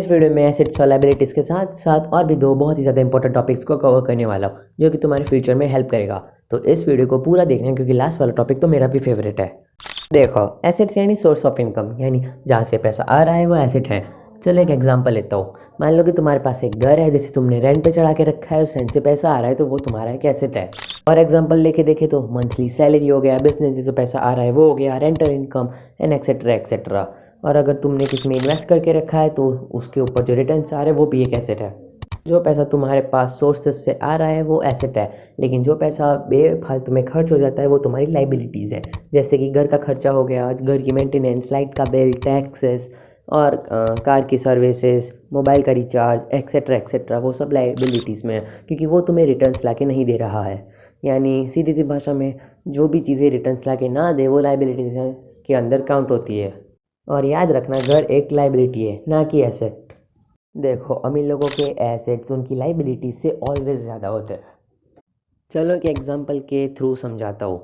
इस वीडियो में एसेट्स और लायबिलिटीज़ के साथ साथ और भी दो बहुत ही ज़्यादा इंपॉर्टेंट टॉपिक्स को कवर करने वाला हूँ जो कि तुम्हारे फ्यूचर में हेल्प करेगा। तो इस वीडियो को पूरा देखना क्योंकि लास्ट वाला टॉपिक तो मेरा भी फेवरेट है। देखो, एसेट्स यानी सोर्स ऑफ इनकम, यानी जहाँ से पैसा आ रहा है वो एसेट है। चलो एक एग्जांपल लेता हूँ। मान लो कि तुम्हारे पास एक घर है जिसे तुमने रेंट पे चढ़ा के रखा है, उस रेंट से पैसा आ रहा है तो वो तुम्हारा एक एसेट है। और एग्जांपल लेके देखे तो मंथली सैलरी हो गया, बिजनेस से जो पैसा आ रहा है वो हो गया, rental income and etcetera etcetera. और अगर तुमने किसी में इन्वेस्ट करके रखा है तो उसके ऊपर जो रिटर्न्स आ रहे हैं वो भी एक एसेट है। जो पैसा तुम्हारे पास सोर्सेस से आ रहा है वो एसेट है, लेकिन जो पैसा बेफालतू में खर्च हो जाता है वो तुम्हारी लाइबिलिटीज़ है। जैसे कि घर का खर्चा हो गया, घर की मेंटेनेंस, लाइट का बिल, टैक्सेस और कार की सर्विसेज, मोबाइल का रिचार्ज एक्सेट्रा एक्सेट्रा, वो सब लाइबिलिटीज़ में है क्योंकि वो तुम्हें रिटर्न्स ला के नहीं दे रहा है। यानी सीधी सी भाषा में जो भी चीज़ें रिटर्न्स ला के ना दे वो लाइबिलिटीज़ के अंदर काउंट होती है। और याद रखना, घर एक लाइबिलिटी है ना कि एसेट। देखो, अमीर लोगों के एसेट्स उनकी लाइबिलिटी से ऑलवेज ज़्यादा होते हैं। चलो एक एग्जांपल के थ्रू समझाता हूँ।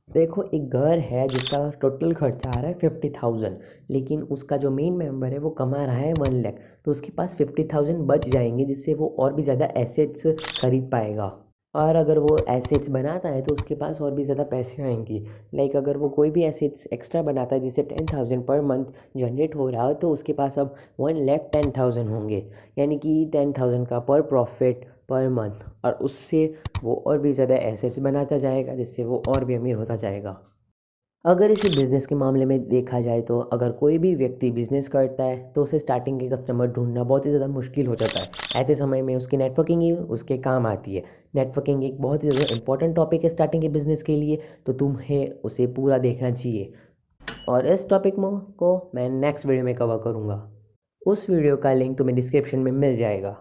देखो, एक घर है जिसका टोटल खर्चा आ रहा है 50,000, लेकिन उसका जो मेन मेंबर है वो कमा रहा है 1 लाख, तो उसके पास 50,000 बच जाएंगे जिससे वो और भी ज़्यादा एसेट्स खरीद पाएगा। और अगर वो एसेट्स बनाता है तो उसके पास और भी ज़्यादा पैसे आएंगी। लाइक अगर वो कोई भी एसेट्स एक्स्ट्रा बनाता है जिससे 10,000 पर मंथ जनरेट हो रहा है तो उसके पास अब 1,10,000 होंगे, यानी कि 10,000 का पर प्रॉफिट पर मंथ। और उससे वो और भी ज़्यादा एसेट्स बनाता जाएगा जिससे वो और भी अमीर होता जाएगा। अगर इसे बिज़नेस के मामले में देखा जाए तो अगर कोई भी व्यक्ति बिज़नेस करता है तो उसे स्टार्टिंग के कस्टमर ढूंढना बहुत ही ज़्यादा मुश्किल हो जाता है। ऐसे समय में उसकी नेटवर्किंग ही उसके काम आती है। नेटवर्किंग एक बहुत ही ज़्यादा इंपॉर्टेंट टॉपिक है स्टार्टिंग के बिज़नेस के लिए, तो तुम्हें उसे पूरा देखना चाहिए। और इस टॉपिक को मैं नेक्स्ट वीडियो में कवर करूँगा। उस वीडियो का लिंक तुम्हें डिस्क्रिप्शन में मिल जाएगा।